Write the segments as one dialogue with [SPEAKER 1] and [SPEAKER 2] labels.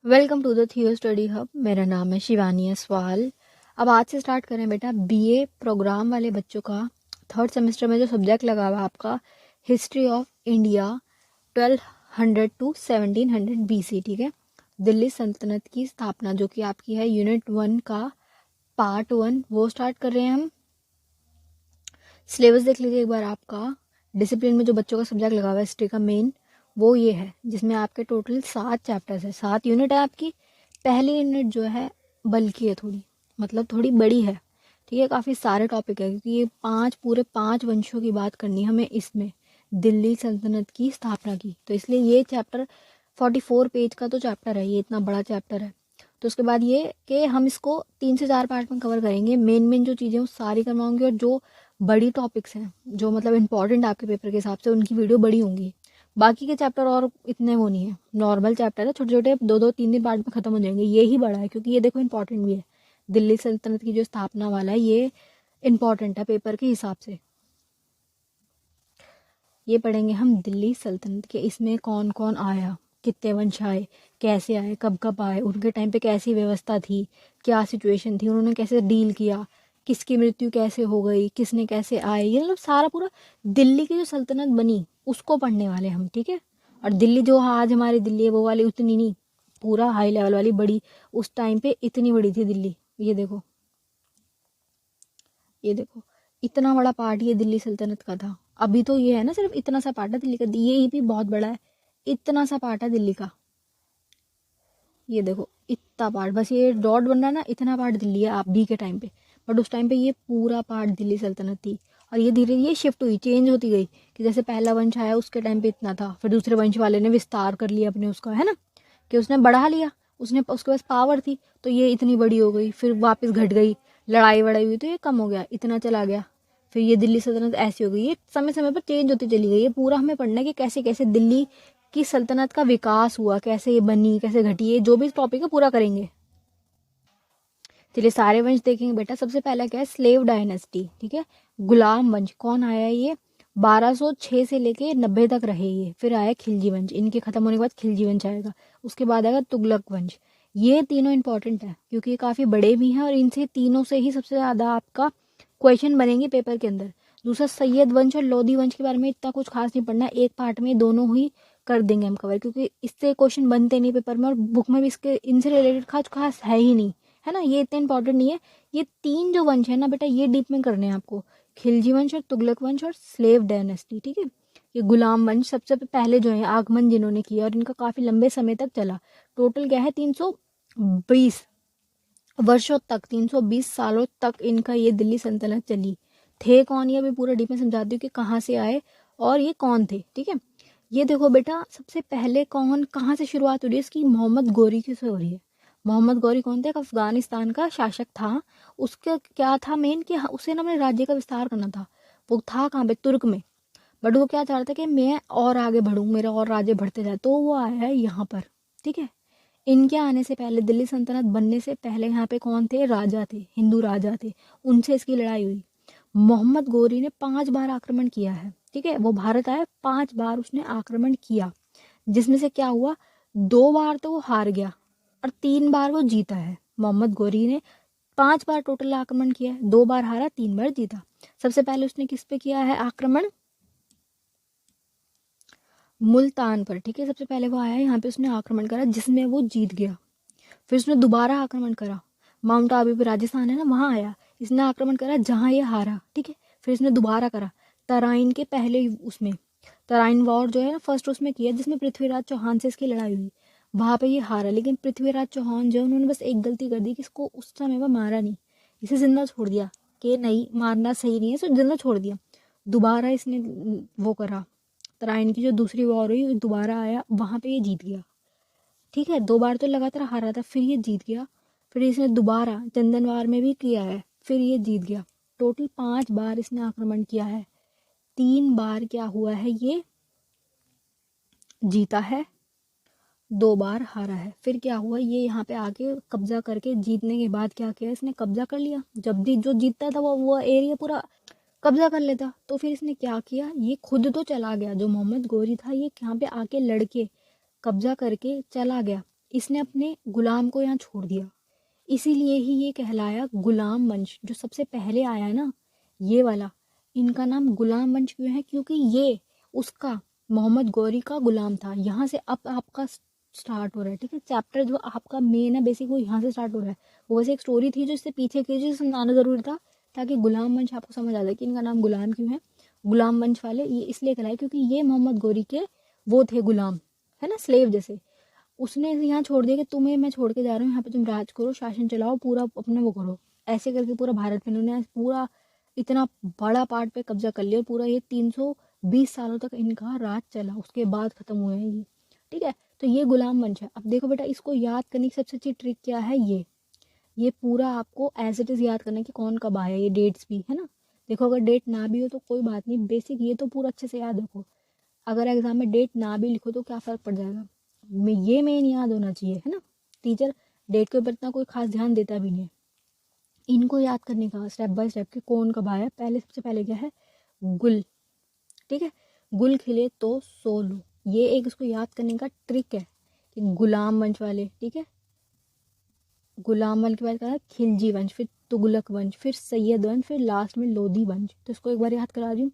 [SPEAKER 1] Welcome to the थियो study hub. मेरा नाम है शिवानी असवाल। अब आज से स्टार्ट करें बेटा बीए प्रोग्राम वाले बच्चों का थर्ड सेमेस्टर में जो सब्जेक्ट लगा हुआ है आपका history of India 1200 to 1700 BC। ठीक है, दिल्ली सल्तनत की स्थापना जो कि आपकी है यूनिट 1 का पार्ट 1, वो स्टार्ट कर रहे हैं हम। सिलेबस देख लीजिए एक बार। आपका डिसिप्लिन में जो बच्चों का सब्जेक्ट लगा हुआ है हिस्ट्री का मेन, वो ये है जिसमें आपके टोटल 7 चैप्टर्स है, 7 यूनिट है आपकी। पहली यूनिट जो है बल्कि है थोड़ी, मतलब थोड़ी बड़ी है। ठीक है, काफ़ी सारे टॉपिक है क्योंकि ये पूरे 5 वंशों की बात करनी है हमें इसमें, दिल्ली सल्तनत की स्थापना की। तो इसलिए ये चैप्टर 44 पेज का तो चैप्टर है, ये इतना बड़ा चैप्टर है। तो उसके बाद ये कि हम इसको 3 से 4 पार्ट में कवर करेंगे। मेन जो चीज़ें वो सारी करवाऊंगी, और जो बड़ी टॉपिक्स हैं जो मतलब इंपॉर्टेंट आपके पेपर के हिसाब से, उनकी वीडियो बड़ी होंगी। बाकी के चैप्टर और इतने वो नहीं है, नॉर्मल चैप्टर है, छोटे छोटे 2-2 3-3 पार्ट में खत्म हो जाएंगे। ये ही बड़ा है क्योंकि ये देखो इंपॉर्टेंट भी है। दिल्ली सल्तनत की जो स्थापना वाला है ये इंपॉर्टेंट है पेपर के हिसाब से। ये पढ़ेंगे हम दिल्ली सल्तनत के, इसमें कौन कौन आया, कितने वंश आए, कैसे आए, कब कब आए, उनके टाइम पे कैसी व्यवस्था थी, क्या सिचुएशन थी, उन्होंने कैसे डील किया, किसकी मृत्यु कैसे हो गई, किसने कैसे आए, ये मतलब सारा पूरा दिल्ली की जो सल्तनत बनी उसको पढ़ने वाले हम। ठीक है, और दिल्ली जो आज हमारी दिल्ली है वो वाली उतनी नहीं, पूरा हाई लेवल वाली बड़ी, उस टाइम पे इतनी बड़ी थी दिल्ली। ये देखो, ये देखो, इतना बड़ा पार्ट ये दिल्ली सल्तनत का था। अभी तो ये है ना सिर्फ इतना सा पार्ट है दिल्ली का, ये भी बहुत बड़ा है, इतना सा पार्ट है दिल्ली का। ये देखो इतना पार्ट, बस ये डॉट बन रहा है ना, इतना पार्ट दिल्ली है आप भी के टाइम पे, बट उस टाइम पे ये पूरा पार्ट दिल्ली सल्तनत थी। और ये धीरे धीरे शिफ्ट हुई, चेंज होती गई कि जैसे पहला वंश आया उसके टाइम पे इतना था, फिर दूसरे वंश वाले ने विस्तार कर लिया अपने उसका, है ना, कि उसने बढ़ा लिया, उसने उसके पास पावर थी तो ये इतनी बड़ी हो गई, फिर वापस घट गई, लड़ाई वड़ाई हुई तो ये कम हो गया, इतना चला गया, फिर ये दिल्ली सल्तनत ऐसी हो गई। ये समय समय पर चेंज होती चली गई। ये पूरा हमें पढ़ना है कि कैसे कैसे दिल्ली की सल्तनत का विकास हुआ, कैसे ये बनी, कैसे घटी, ये जो भी टॉपिक है पूरा करेंगे। चलिए सारे वंश देखेंगे बेटा। सबसे पहला क्या है, स्लेव डायनेस्टी। ठीक है, गुलाम वंश कौन आया, ये 1206 से लेके 90 तक रहे ये। फिर आया खिलजी वंश, इनके खत्म होने के बाद खिलजी वंश आएगा। उसके बाद आएगा तुगलक वंश। ये तीनों इंपॉर्टेंट है क्योंकि ये काफ़ी बड़े भी हैं, और इनसे तीनों से ही सबसे ज़्यादा आपका क्वेश्चन बनेंगे पेपर के अंदर। दूसरा सैयद वंश और लोधी वंश के बारे में इतना कुछ खास नहीं पढ़ना, एक पार्ट में दोनों ही कर देंगे हम कवर, क्योंकि इससे क्वेश्चन बनते नहीं पेपर में, और बुक में भी इसके इनसे रिलेटेड खास खास है ही नहीं, है ना, ये इतने इंपॉर्टेंट नहीं है। ये 3 जो वंश है ना बेटा, ये डीप में करने हैं आपको, खिलजी वंश और तुगलक वंश और स्लेव डायनेस्टी। ठीक है, ये गुलाम वंश सबसे पहले जो है आगमन जिन्होंने किया, और इनका काफी लंबे समय तक चला। टोटल क्या है, 320 वर्षों तक, 320 सालों तक इनका ये दिल्ली सल्तनत चली। थे कौन, ये अभी पूरा डीप में समझाती हूँ कि कहाँ से आए और ये कौन थे। ठीक है, ये देखो बेटा, सबसे पहले कौन कहाँ से शुरुआत हो रही है इसकी, मोहम्मद गोरी की से हो रही है। मोहम्मद गौरी कौन थे, अफगानिस्तान का शासक था। उसका क्या था मेन कि उसे ना अपने राज्य का विस्तार करना था। वो था कहाँ पे, तुर्क में। बट वो क्या चाह रहा था कि मैं और आगे बढ़ूँ, मेरा और राज्य बढ़ते जाए, तो वो आया है यहाँ पर। ठीक है, इनके आने से पहले, दिल्ली सल्तनत बनने से पहले यहाँ पे कौन थे, राजा थे, हिंदू राजा थे, उनसे इसकी लड़ाई हुई। मोहम्मद गोरी ने 5 बार आक्रमण किया है। ठीक है, वो भारत आया, 5 बार उसने आक्रमण किया, जिसमें से क्या हुआ, 2 बार तो वो हार गया और 3 बार वो जीता है। मोहम्मद गोरी ने 5 बार टोटल आक्रमण किया है, 2 बार हारा, 3 बार जीता। सबसे पहले उसने किस पे किया है आक्रमण, मुल्तान पर। ठीक है, सबसे पहले वो आया यहाँ पे, उसने आक्रमण करा जिसमें वो जीत गया। फिर उसने दोबारा आक्रमण करा, माउंट आबू पे राजस्थान है ना, वहां आया, इसने आक्रमण करा जहां ये हारा। ठीक है, फिर इसने दोबारा करा तराइन के पहले उसमें, तराइन वॉर जो है ना फर्स्ट उसमें किया, जिसमें पृथ्वीराज चौहान से इसकी लड़ाई हुई। वहां पे ये हारा, लेकिन पृथ्वीराज चौहान जो उन्होंने बस एक गलती कर दी कि इसको उस समय वह मारा नहीं, इसे जिंदा छोड़ दिया कि नहीं मारना सही नहीं है, सो जिंदा छोड़ दिया। दोबारा इसने वो करा, तराइन की जो दूसरी वॉर हुई, दोबारा आया, वहां पे ये जीत गया। ठीक है, 2 बार तो लगातार हारा था, फिर ये जीत गया। फिर इसने दोबारा चंदनवार में भी किया है, फिर ये जीत गया। टोटल 5 बार इसने आक्रमण किया है। 3 बार क्या हुआ है, ये जीता है, 2 बार हारा है। फिर क्या हुआ, ये यहाँ पे आके कब्जा करके, जीतने के बाद क्या किया इसने, कब्जा कर लिया। जब भी जो जीतता था वो एरिया पूरा कब्जा कर लेता। तो फिर इसने क्या किया, ये खुद तो चला गया, जो मोहम्मद गोरी था ये यहाँ पे आके लड़के कब्जा करके चला गया। इसने अपने गुलाम को यहाँ छोड़ दिया, इसीलिए ही ये कहलाया गुलाम वंश। जो सबसे पहले आया ना ये वाला, इनका नाम गुलाम वंश क्यों है? क्योंकि ये उसका मोहम्मद गौरी का गुलाम था। यहाँ से अब आपका स्टार्ट हो रहा है, ठीक है। चैप्टर जो आपका मेन है बेसिक वो यहाँ से स्टार्ट हो रहा है। वो वैसे एक स्टोरी थी जो इससे पीछे की, जो समझाना जरूरी था ताकि गुलाम वंश आपको समझ आ जाए कि इनका नाम गुलाम क्यों है। गुलाम वंश वाले ये इसलिए कहलाए क्योंकि ये मोहम्मद गौरी के वो थे गुलाम, है ना, स्लेव जैसे। उसने यहाँ छोड़ दिया कि तुम्हें मैं छोड़ के जा रहा हूँ, यहाँ पे तुम राज करो, शासन चलाओ, पूरा अपना वो करो। ऐसे करके पूरा भारत में इन्होंने पूरा इतना बड़ा पार्ट पे कब्जा कर लिया। पूरा ये 320 सालों तक इनका राज चला, उसके बाद खत्म हुए हैं ये, ठीक है। तो ये गुलाम वंश है। अब देखो बेटा, इसको याद करने की सबसे अच्छी ट्रिक क्या है, ये पूरा आपको एज इट इज़ याद करना है कि कौन कब आया, ये डेट्स भी, है ना। देखो अगर डेट ना भी हो तो कोई बात नहीं, बेसिक ये तो पूरा अच्छे से याद रखो। अगर एग्जाम में डेट ना भी लिखो तो क्या फ़र्क पड़ जाएगा, ये मेन याद होना चाहिए, है ना। टीचर डेट के ऊपर इतना कोई खास ध्यान देता भी नहीं है। इनको याद करने का स्टेप बाय स्टेप के कौन कब आया। पहले सबसे पहले क्या है, गुल, ठीक है। गुल खिले तो सो लो, ये एक इसको याद करने का ट्रिक है कि गुलाम वंश वाले, ठीक है। गुलाम वंश के बाद क्या है, खिलजी वंश, फिर तुगलक वंश, फिर सैयद वंश, फिर लास्ट में लोधी वंश। तो इसको एक बार याद करा दूँ,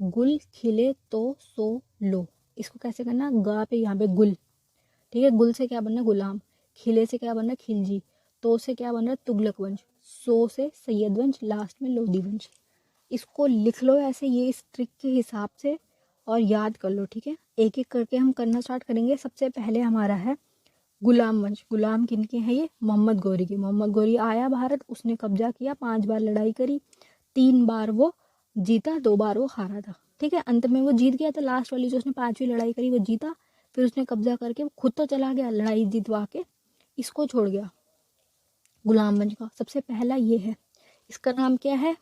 [SPEAKER 1] गुल खिले तो सो लो। इसको कैसे करना, गा पे यहाँ पे गुल, ठीक है। गुल से क्या बनना, गुलाम। खिले से क्या बनना, खिलजी। तो से क्या बन रहा है, तुगलक वंश। सो से सैयद वंश, लास्ट में लोधी वंश। इसको लिख लो ऐसे, ये इस ट्रिक के हिसाब से, और याद कर लो, ठीक है। एक एक करके हम करना स्टार्ट करेंगे। सबसे पहले हमारा है गुलाम वंश। गुलाम किनके हैं, ये मोहम्मद गौरी के। मोहम्मद गौरी आया भारत, उसने कब्जा किया, 5 बार लड़ाई करी, 3 बार वो जीता, 2 बार वो हारा था, ठीक है। अंत में वो जीत गया था, लास्ट वाली जो उसने 5वीं लड़ाई करी वो जीता। फिर उसने कब्जा करके खुद तो चला गया, लड़ाई जितवा के इसको छोड़ गया। गुलाम वंश का सबसे पहला ये है, इसका नाम क्या है,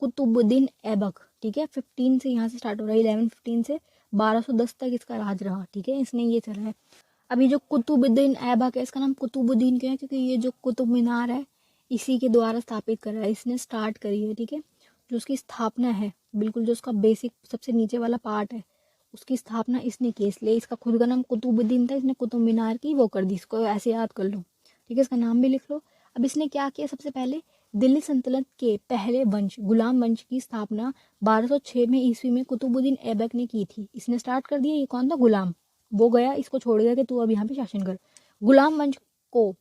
[SPEAKER 1] कुतुबुद्दीन ऐबक, ठीक है। 15 से यहाँ से स्टार्ट हो रहा है, 1115 से 1210 तक इसका राज रहा, ठीक है। इसने ये चला है। अभी जो कुतुबुद्दीन ऐबक है, इसका नाम कुतुबुद्दीन क्यों है, क्योंकि ये जो कुतुब मीनार है इसी के द्वारा स्थापित करा है, इसने स्टार्ट करी है, ठीक है। जो उसकी स्थापना है, बिल्कुल जो उसका बेसिक सबसे नीचे वाला पार्ट है, उसकी स्थापना इसने की, इसलिए इसका खुद का नाम कुतुबुद्दीन था। इसने कुतुब मीनार की वो कर दी, इसको ऐसे याद कर लो, ठीक है। इसका नाम भी लिख लो। अब इसने क्या किया, सबसे पहले दिल्ली सल्तनत के पहले वंश गुलाम वंश की स्थापना 1206 में ईस्वी में कुतुबुद्दीन ऐबक ने की थी। इसने स्टार्ट कर दिया। ये कौन था, गुलाम। वो गया, इसको छोड़ दिया कि तू अब यहाँ पे शासन कर। गुलाम वंश को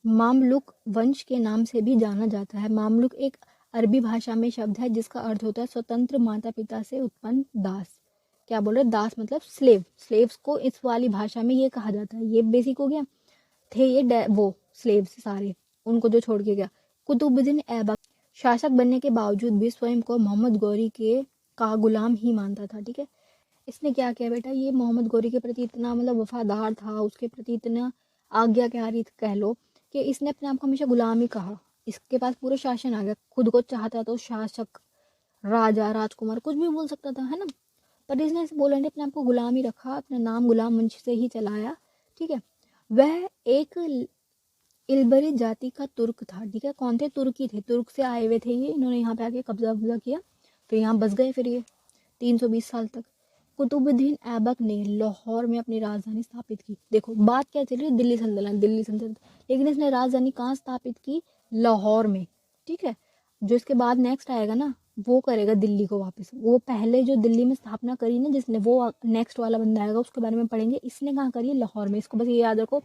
[SPEAKER 1] मामलुक वंश के नाम से भी जाना जाता है। मामलुक एक अरबी भाषा में शब्द है जिसका अर्थ होता है स्वतंत्र माता पिता से उत्पन्न दास। क्या बोल रहे, दास मतलब स्लेव। स्लेव्स को इस वाली भाषा में ये कहा जाता है। ये बेसिक हो गया। थे ये वो स्लेव्स सारे, उनको जो छोड़ के गया। कुतुबुद्दीन ऐबक शासक बनने के बावजूद भी स्वयं को मोहम्मद गौरी के का गुलाम ही मानता था, ठीक है। इसने क्या किया बेटा, ये मोहम्मद गौरी के प्रति इतना मतलब वफादार था, उसके प्रति इतना आज्ञाकारी कह लो, कि इसने अपने आप को हमेशा गुलाम ही कहा। इसके पास पूरा शासन आ गया, खुद को चाहता तो शासक, राजा, राजकुमार कुछ भी बोल सकता था, है ना। पर इसने ऐसे बोला नहीं, अपने आप को गुलाम ही रखा, अपना नाम गुलाम वंश से ही चलाया, ठीक है। वह एक इल्बरी जाति का तुर्क था, ठीक है। कौन थे, तुर्की थे, तुर्क से आए हुए थे ये। इन्होंने यहाँ पे आके कब्जा किया, फिर यहाँ बस गए, फिर ये 320 साल तक। कुतुबुद्दीन ऐबक ने लाहौर में अपनी राजधानी स्थापित की। देखो बात क्या चल रही है, दिल्ली सल्तनत, दिल्ली सल्तनत, लेकिन इसने राजधानी कहाँ स्थापित की, लाहौर में, ठीक है। जो इसके बाद नेक्स्ट आएगा ना, वो करेगा दिल्ली को वापस। वो पहले जो दिल्ली में स्थापना करी ना जिसने, वो नेक्स्ट वाला बंदा आएगा, उसके बारे में पढ़ेंगे। इसने कहाँ करी, लाहौर में। इसको बस ये याद रखो,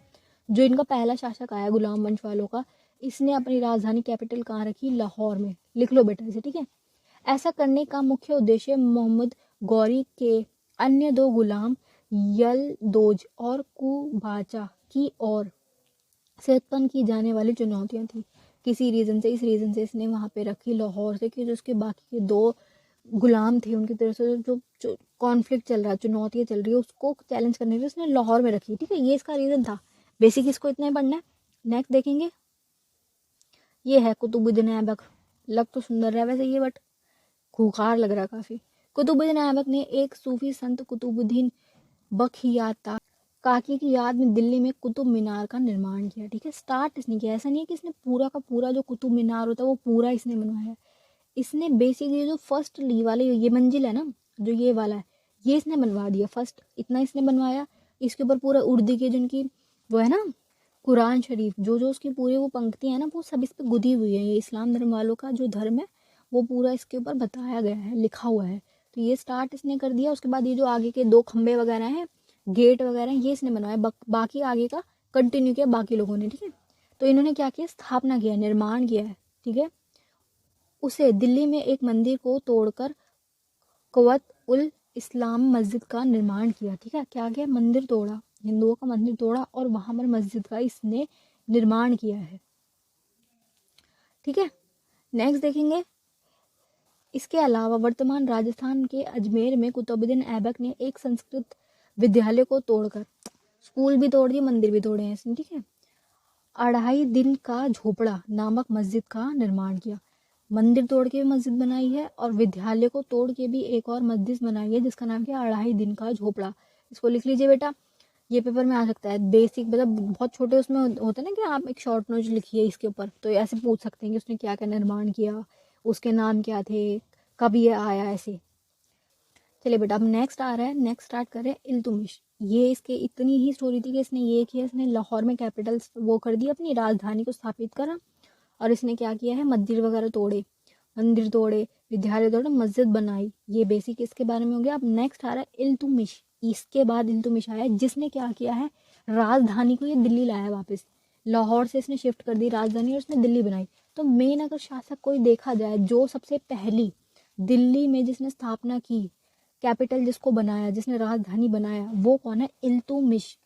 [SPEAKER 1] जो इनका पहला शासक आया गुलाम वंश वालों का, इसने अपनी राजधानी कैपिटल कहाँ रखी, लाहौर में। लिख लो बेटा इसे, ठीक है। ऐसा करने का मुख्य उद्देश्य मोहम्मद गौरी के अन्य 2 गुलाम यलदोज और कुबाचा की ओर से उत्पन्न की जाने वाली चुनौतियां थी। किसी रीज़न से, इस रीज़न से इसने वहाँ पे रखी लाहौर से, कि जो उसके बाकी के 2 गुलाम थे उनकी तरफ से जो कॉन्फ्लिक्ट चल रहा है, चुनौतियाँ चल रही है, उसको चैलेंज करने के लिए उसने लाहौर में रखी, ठीक है। ये इसका रीज़न था। बेसिक इसको इतना ही पढ़ना है। नेक्स्ट देखेंगे, ये है कुतुबुद्दीन ऐबक। लग तो सुंदर है वैसे ये, बट खूंखार लग रहा है काफ़ी। कुतुबुद्दीन ऐबक ने एक सूफी संत कुतुबुद्दीन बखियाता काकी की याद में दिल्ली में कुतुब मीनार का निर्माण किया, ठीक है। स्टार्ट इसने किया, ऐसा नहीं है कि इसने पूरा का पूरा जो कुतुब मीनार होता है वो पूरा इसने बनवाया। इसने बेसिकली जो फर्स्ट ली वाले ये मंजिल है ना, जो ये वाला है, ये इसने बनवा दिया फर्स्ट, इतना इसने बनवाया। इसके ऊपर पूरा उर्दू की जिनकी वो है ना कुरान शरीफ, जो जो उसकी पूरी वो पंक्ति है ना, वो सब इस पे गुदी हुई है। ये इस्लाम धर्म वालों का जो धर्म है वो पूरा इसके ऊपर बताया गया है, लिखा हुआ है। तो ये स्टार्ट इसने कर दिया। उसके बाद ये जो आगे के 2 खंबे वगैरह हैं, गेट वगैरह हैं, ये इसने बनवाया। बाकी आगे का कंटिन्यू किया बाकी लोगों ने, ठीक है। तो इन्होंने क्या किया, स्थापना किया, निर्माण किया है, ठीक है। उसे दिल्ली में एक मंदिर को तोड़कर कुव्वत उल इस्लाम मस्जिद का निर्माण किया, ठीक है। क्या किया, मंदिर तोड़ा, हिंदुओं का मंदिर तोड़ा और वहां पर मस्जिद का इसने निर्माण किया है, ठीक है। नेक्स्ट देखेंगे, इसके अलावा वर्तमान राजस्थान के अजमेर में कुतुबुद्दीन ऐबक ने एक संस्कृत विद्यालय को तोड़कर, स्कूल भी तोड़ दिए, मंदिर भी तोड़े हैं इसने, ठीक है। 2.5 दिन का झोपड़ा नामक मस्जिद का निर्माण किया। मंदिर तोड़ के भी मस्जिद बनाई है और विद्यालय को तोड़ के भी एक और मस्जिद बनाई है जिसका नाम क्या, 2.5 दिन का झोपड़ा। इसको लिख लीजिए बेटा, ये पेपर में आ सकता है। बेसिक मतलब बहुत छोटे उसमें होता है ना कि आप एक शॉर्ट नोट लिखिए इसके ऊपर, तो ऐसे पूछ सकते हैं कि उसने क्या क्या निर्माण किया, उसके नाम क्या थे, कब ये आया, ऐसे। चलिए बेटा, अब नेक्स्ट आ रहा है, नेक्स्ट स्टार्ट करें इल्तुमिश। ये इसके इतनी ही स्टोरी थी कि इसने ये किया, इसने लाहौर में कैपिटल वो कर दी, अपनी राजधानी को स्थापित करा। और इसने क्या किया है, मंदिर वगैरह तोड़े, मंदिर तोड़े, विद्यालय तोड़े, मस्जिद बनाई। ये बेसिक इसके बारे में हो गया। अब नेक्स्ट आ रहा है इल्तुमिश। इसके बाद इल्तुमिश आया जिसने क्या किया है, राजधानी को ये दिल्ली लाया वापस। लाहौर से इसने शिफ्ट कर दी राजधानी और उसने दिल्ली बनाई। तो मेन अगर शासक कोई देखा जाए, जो सबसे पहली दिल्ली में जिसने स्थापना की, कैपिटल जिसको बनाया, जिसने राजधानी बनाया, वो कौन है, इल्तुमिश।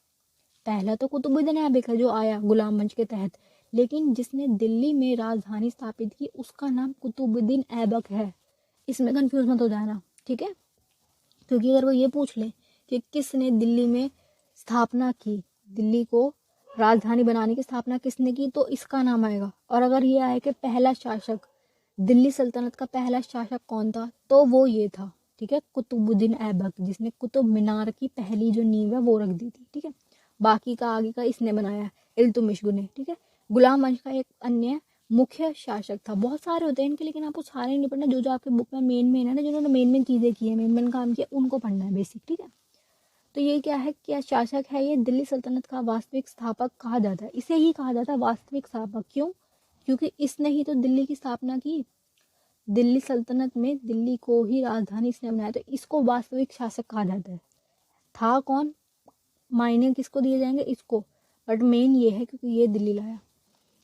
[SPEAKER 1] पहला तो कुतुबुद्दीन ऐबक है जो आया गुलाम वंश के तहत, लेकिन जिसने दिल्ली में राजधानी स्थापित की उसका नाम कुतुबुद्दीन ऐबक है। इसमें कंफ्यूज मत हो जाना, ठीक है। क्योंकि अगर वो ये पूछ ले कि किसने दिल्ली में स्थापना की, दिल्ली को राजधानी बनाने की स्थापना किसने की, तो इसका नाम आएगा। और अगर ये आए कि पहला शासक, दिल्ली सल्तनत का पहला शासक कौन था, तो वो ये था, ठीक है, कुतुबुद्दीन ऐबक, जिसने कुतुब मीनार की पहली जो नींव है वो रख दी थी, ठीक है। बाकी का आगे का इसने बनाया, इल्तुमिश ने, ठीक है। गुलाम वंश का एक अन्य मुख्य शासक था। बहुत सारे होते हैं इनके, लेकिन आपको सारे नहीं पढ़ना, जो जो आपके बुक में मेन मेन है ना, जिन्होंने मेन मेन चीज़ें की है, मेन मेन काम किया, उनको पढ़ना है बेसिक, ठीक है। तो ये क्या है, क्या शासक है ये, दिल्ली सल्तनत का वास्तविक स्थापक कहा जाता है, इसे ही कहा जाता है वास्तविक स्थापक। क्यों, क्योंकि इसने ही तो दिल्ली की स्थापना की, दिल्ली सल्तनत में दिल्ली को ही राजधानी इसने बनाया, तो इसको वास्तविक शासक कहा जाता है। था कौन, मायने किसको दिए जाएंगे, इसको, बट मेन ये है क्योंकि ये दिल्ली लाया।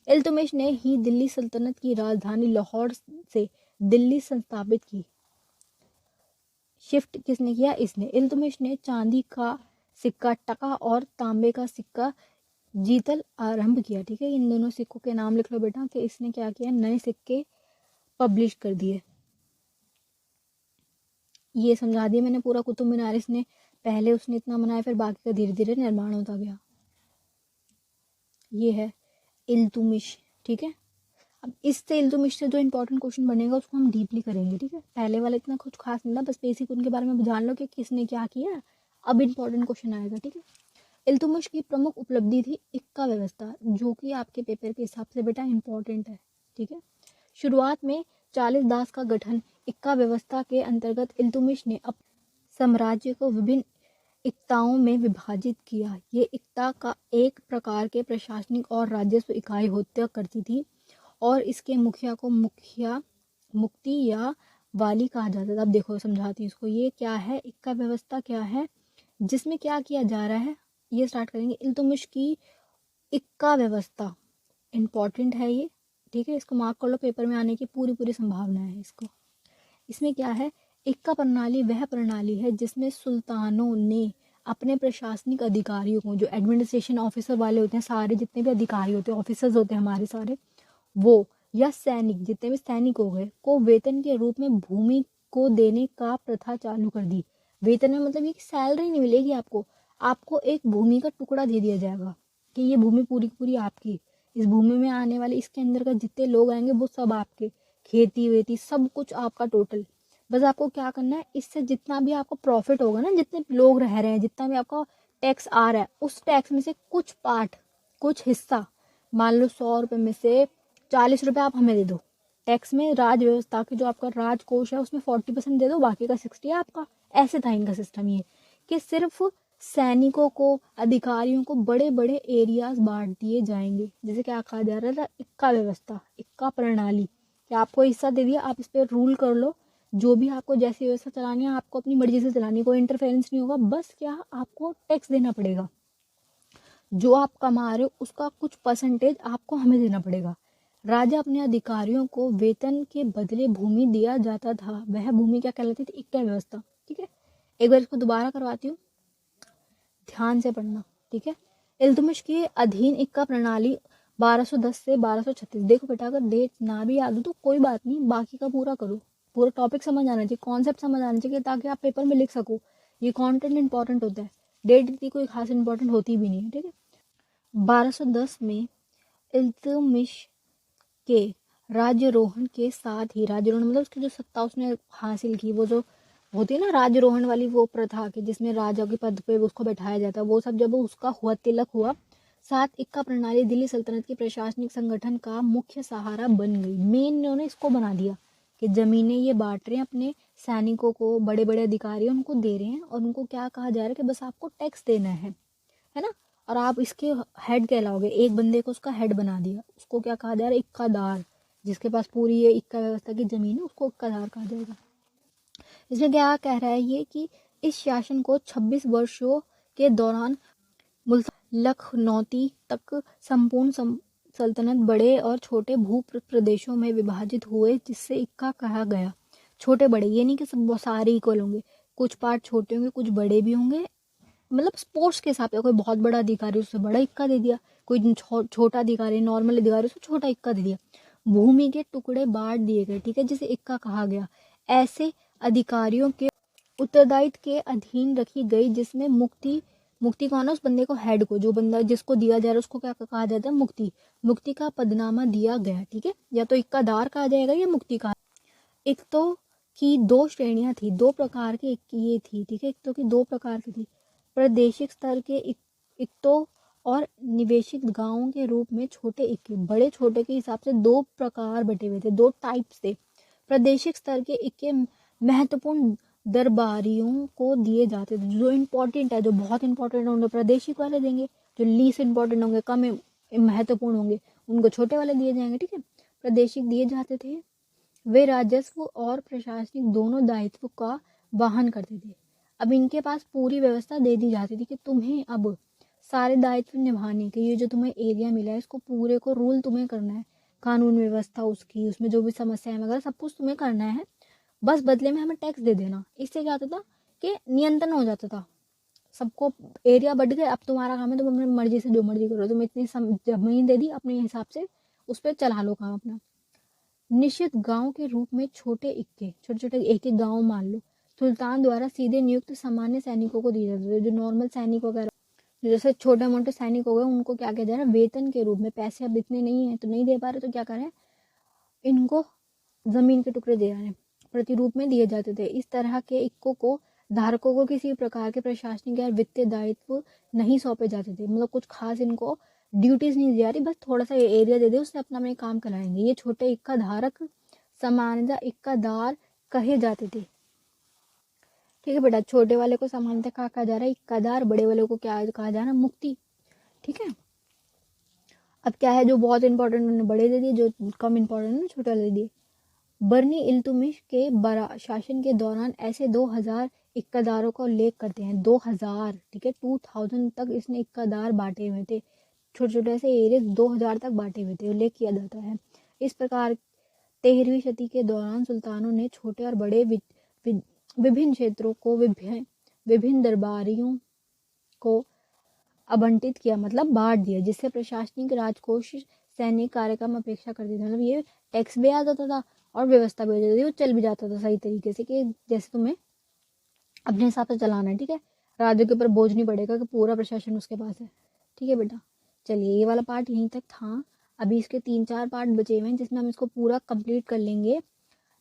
[SPEAKER 1] इल्तुमिश ने ही दिल्ली सल्तनत की राजधानी लाहौर से दिल्ली स्थापित की। शिफ्ट किसने किया, इसने। इल्तुमिश ने चांदी का सिक्का, टका और तांबे का सिक्का जीतल आरंभ किया, ठीक है। इन दोनों सिक्कों के नाम लिख लो बेटा कि इसने क्या किया, नए सिक्के पब्लिश कर दिए। ये समझा दिया मैंने पूरा। कुतुब मीनार इसने पहले उसने इतना बनाया, फिर बाकी का धीरे धीरे निर्माण होता गया। ये है इल्तुमिश, ठीक है। अब इससे इल्तुमिश से जो इंपॉर्टेंट क्वेश्चन बनेगा उसको हम डीपली करेंगे, ठीक है। पहले वाला इतना कुछ खास नहीं था, बस बेसिक उनके बारे में जान लो कि किसने क्या किया। अब इंपॉर्टेंट क्वेश्चन आएगा, ठीक है। इल्तुमिश की प्रमुख उपलब्धि थी इक्का व्यवस्था, जो कि आपके पेपर के हिसाब से बेटा इंपॉर्टेंट है, ठीक है। शुरुआत में 40 दास का गठन इक्का व्यवस्था के अंतर्गत इल्तुमिश ने साम्राज्य को विभिन्न इक्ताओं में विभाजित किया। ये इक्ता का एक प्रकार के प्रशासनिक और राजस्व इकाई होता करती थी और इसके मुखिया को मुक्ति या वाली कहा जाता था। अब देखो समझाती हूँ इसको, ये क्या है, इक्का व्यवस्था क्या है, जिसमें क्या किया जा रहा है, ये स्टार्ट करेंगे। इल्तुमिश की इक्का व्यवस्था इंपॉर्टेंट है ये, ठीक है। इसको मार्क कर लो, पेपर में आने की पूरी पूरी संभावना है इसको। इसमें क्या है, इक्का प्रणाली वह प्रणाली है जिसमें सुल्तानों ने अपने प्रशासनिक अधिकारियों को, जो एडमिनिस्ट्रेशन ऑफिसर वाले होते हैं, सारे जितने भी अधिकारी होते हैं, ऑफिसर्स होते हैं हमारे सारे, वो या सैनिक, जितने भी सैनिक हो गए, को वेतन के रूप में भूमि को देने का प्रथा चालू कर दी। वेतन में मतलब ये कि सैलरी नहीं मिलेगी आपको, आपको एक भूमि का टुकड़ा दे दिया जाएगा कि ये भूमि पूरी पूरी आपकी, इस भूमि में आने वाले, इसके अंदर का जितने लोग आएंगे वो सब आपके, खेती वेती सब कुछ आपका टोटल। बस आपको क्या करना है, इससे जितना भी आपको प्रॉफिट होगा ना, जितने लोग रह रहे हैं, जितना भी आपका टैक्स आ रहा है, उस टैक्स में से कुछ पार्ट, कुछ हिस्सा, मान लो 100 रुपये में से 40 रुपये आप हमें दे दो टैक्स में, राज व्यवस्था के जो आपका राजकोष है उसमें 40% दे दो, बाकी का 60 है आपका। ऐसे था इनका सिस्टम ये, कि सिर्फ सैनिकों को, अधिकारियों को बड़े बड़े एरियाज बांट दिए जाएंगे। जैसे क्या कहा जा रहा था, इक्का व्यवस्था, इक्का प्रणाली, कि आपको हिस्सा दे दिया, आप इस पर रूल कर लो, जो भी आपको जैसी व्यवस्था चलानी है आपको अपनी मर्जी से चलानी है, कोई इंटरफेरेंस नहीं होगा, बस क्या आपको टैक्स देना पड़ेगा, जो आप कमा रहे हो उसका कुछ परसेंटेज आपको हमें देना पड़ेगा। राजा अपने अधिकारियों को वेतन के बदले भूमि दिया जाता था, वह भूमि क्या कहलाती थी, इक्का व्यवस्था। ठीक है, एक बार इसको दोबारा करवाती हूँ, ध्यान से पढ़ना। ठीक है, इल्तुतमिश के अधीन इक्का प्रणाली 1210 से 1236। देखो बेटा, अगर डेट ना भी याद हो तो कोई बात नहीं, बाकी का पूरा करो, पूरा टॉपिक समझ आना चाहिए, कॉन्सेप्ट समझ आना चाहिए, ताकि आप पेपर में लिख सको। ये कंटेंट इंपॉर्टेंट होता है, डेट इतनी कोई खास इंपॉर्टेंट होती भी नहीं है। ठीक है, 1210 में इल्तुतमिश के राज्यरोहण के साथ ही, राज्यरोहण मतलब उसकी जो सत्ता उसने हासिल की, वो जो होती है ना राज्यरोहण वाली वो प्रथा के जिसमें राजा के पद पे उसको बैठाया जाता है, वो सब जब उसका हुआ, तिलक हुआ, सात इक्का प्रणाली दिल्ली सल्तनत के प्रशासनिक संगठन का मुख्य सहारा बन गई। मेन इन्होंने इसको बना दिया कि जमीनें ये बांट रहे हैं अपने सैनिकों को, बड़े बड़े अधिकारी उनको दे रहे हैं, और उनको क्या कहा जा रहा है कि बस आपको टैक्स देना है ना, और आप इसके हेड कहलाओगे। एक बंदे को उसका हेड बना दिया, उसको क्या कहा जा रहा है, इक्कादार। जिसके पास पूरी ये इक्का व्यवस्था की जमीन है उसको इक्कादार कहा जाएगा। इसमें क्या कह रहा है ये कि इस शासन को 26 वर्षों के दौरान लखनौती तक संपूर्ण सल्तनत बड़े और छोटे भू प्रदेशों में विभाजित हुए, जिससे इक्का कहा गया। छोटे बड़े ये नहीं कि सब सारे इक्वल होंगे, कुछ पार्ट छोटे होंगे, कुछ बड़े भी होंगे, मतलब स्पोर्ट्स के हिसाब से, कोई बहुत बड़ा अधिकारी उससे बड़ा इक्का दे दिया, कोई छोटा अधिकारी नॉर्मल अधिकारी उसको छोटा इक्का दे दिया। भूमि के टुकड़े बांट दिए गए, ठीक है, जिसे इक्का कहा गया। ऐसे अधिकारियों के उत्तरदायित्व के अधीन रखी गई, जिसमें मुक्ति कौन है, उस बंदे को, हेड को, जो बंदा जिसको दिया जा रहा है उसको क्या कहा जाता है, मुक्ति का पदनामा दिया गया। ठीक है, या तो इक्कादार कहा जाएगा या मुक्ति कहा। एक तो की दो श्रेणियां थी, दो प्रकार की ये थी। ठीक है, एक तो की दो प्रकार की थी, प्रादेशिक स्तर के इक्तो और निवेशित गांवों के रूप में छोटे इक्के। बड़े छोटे के हिसाब से दो प्रकार बटे हुए थे, दो टाइप्स थे। प्रादेशिक स्तर के इक्के महत्वपूर्ण दरबारियों को दिए जाते थे, जो इम्पोर्टेंट है, जो बहुत इंपॉर्टेंट होंगे प्रादेशिक वाले देंगे, जो लीस्ट इंपॉर्टेंट होंगे, कम महत्वपूर्ण होंगे, उनको छोटे वाले दिए जाएंगे। ठीक है, प्रादेशिक दिए जाते थे। वे राजस्व और प्रशासनिक दोनों दायित्व का वहन करते थे। अब इनके पास पूरी व्यवस्था दे दी जाती थी कि तुम्हें अब सारे दायित्व निभाने के, ये जो तुम्हें एरिया मिला है इसको पूरे को रूल तुम्हें करना है, कानून व्यवस्था उसकी, उसमें जो भी समस्याएं वगैरह सब कुछ तुम्हें करना है, बस बदले में हमें टैक्स दे देना। इससे क्या होता था कि नियंत्रण हो जाता था, सबको एरिया बढ़ गए, अब तुम्हारा काम है, तुम अपनी मर्जी से जो मर्जी करो, तुम इतनी जमीन दे दी, अपने हिसाब से उस पर चला लो काम अपना। निश्चित गांव के रूप में छोटे इक्के, छोटे छोटे एक एक गांव मान लो, सुल्तान द्वारा सीधे नियुक्त सामान्य सैनिकों को दिए जाते थे। जो नॉर्मल सैनिक वगैरह, जैसे छोटे मोटे सैनिक हो गए, उनको क्या किया जा रहा है, वेतन के रूप में, पैसे अब इतने नहीं है तो नहीं दे पा रहे, तो क्या कर रहे हैं, इनको जमीन के टुकड़े दे रहे हैं, प्रतिरूप में दिए जाते थे। इस तरह के इक्कों को धारकों को किसी प्रकार के प्रशासनिक या वित्तीय दायित्व नहीं सौंपे जाते थे, मतलब कुछ खास इनको ड्यूटीज नहीं दी जा रही, बस थोड़ा सा एरिया दे दे, उससे अपना अपने काम कराएंगे। ये छोटे इक्का धारक सामान्यतः इक्कादार कहे जाते थे। ठीक है बेटा, छोटे वाले को सामान्यतः क्या कहा जा रहा है, इक्कादार, बड़े वाले को क्या कहा जा रहा है, मुक्ति। ठीक है, अब क्या है, जो बहुत इंपॉर्टेंट उन्होंने बड़े दे दिए, जो कम इंपॉर्टेंट उन्होंने छोटे दे दिए। बरनी इल्तुतमिश के शासन के दौरान ऐसे 2000 इक्कादारों का उल्लेख करते हैं, 2000, ठीक है, 2000 तक इसने इक्कादार बांटे हुए थे, छोटे छोटे से एरिया 2000 तक बांटे हुए थे, उल्लेख किया जाता है। इस प्रकार 13वीं शती के दौरान सुल्तानों ने छोटे और बड़े विभिन्न क्षेत्रों को विभिन्न दरबारियों को आवंटित किया, मतलब बांट दिया, जिससे प्रशासनिक राजकोष सैनिक कार्यक्रम अपेक्षा करते थे, मतलब ये टैक्स भी आ जाता था और व्यवस्था भी हो जाती थी, वो चल भी जाता था सही तरीके से, कि जैसे तुम्हें अपने हिसाब से चलाना है। ठीक है, राज्य के ऊपर बोझ नहीं पड़ेगा कि पूरा प्रशासन उसके पास है। ठीक है बेटा, चलिए ये वाला पार्ट यहीं तक था। अभी इसके 3-4 पार्ट बचे हुए हैं, जिसमें हम इसको पूरा कंप्लीट कर लेंगे।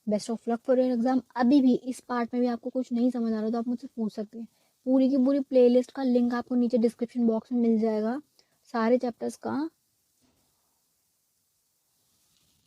[SPEAKER 1] Best of luck for your exam. अभी भी इस पार्ट में भी आपको कुछ नहीं समझ आ रहा तो आप मुझसे पूछ सकते हैं। पूरी की पूरी प्लेलिस्ट का लिंक आपको नीचे डिस्क्रिप्शन बॉक्स में मिल जाएगा, सारे चैप्टर्स का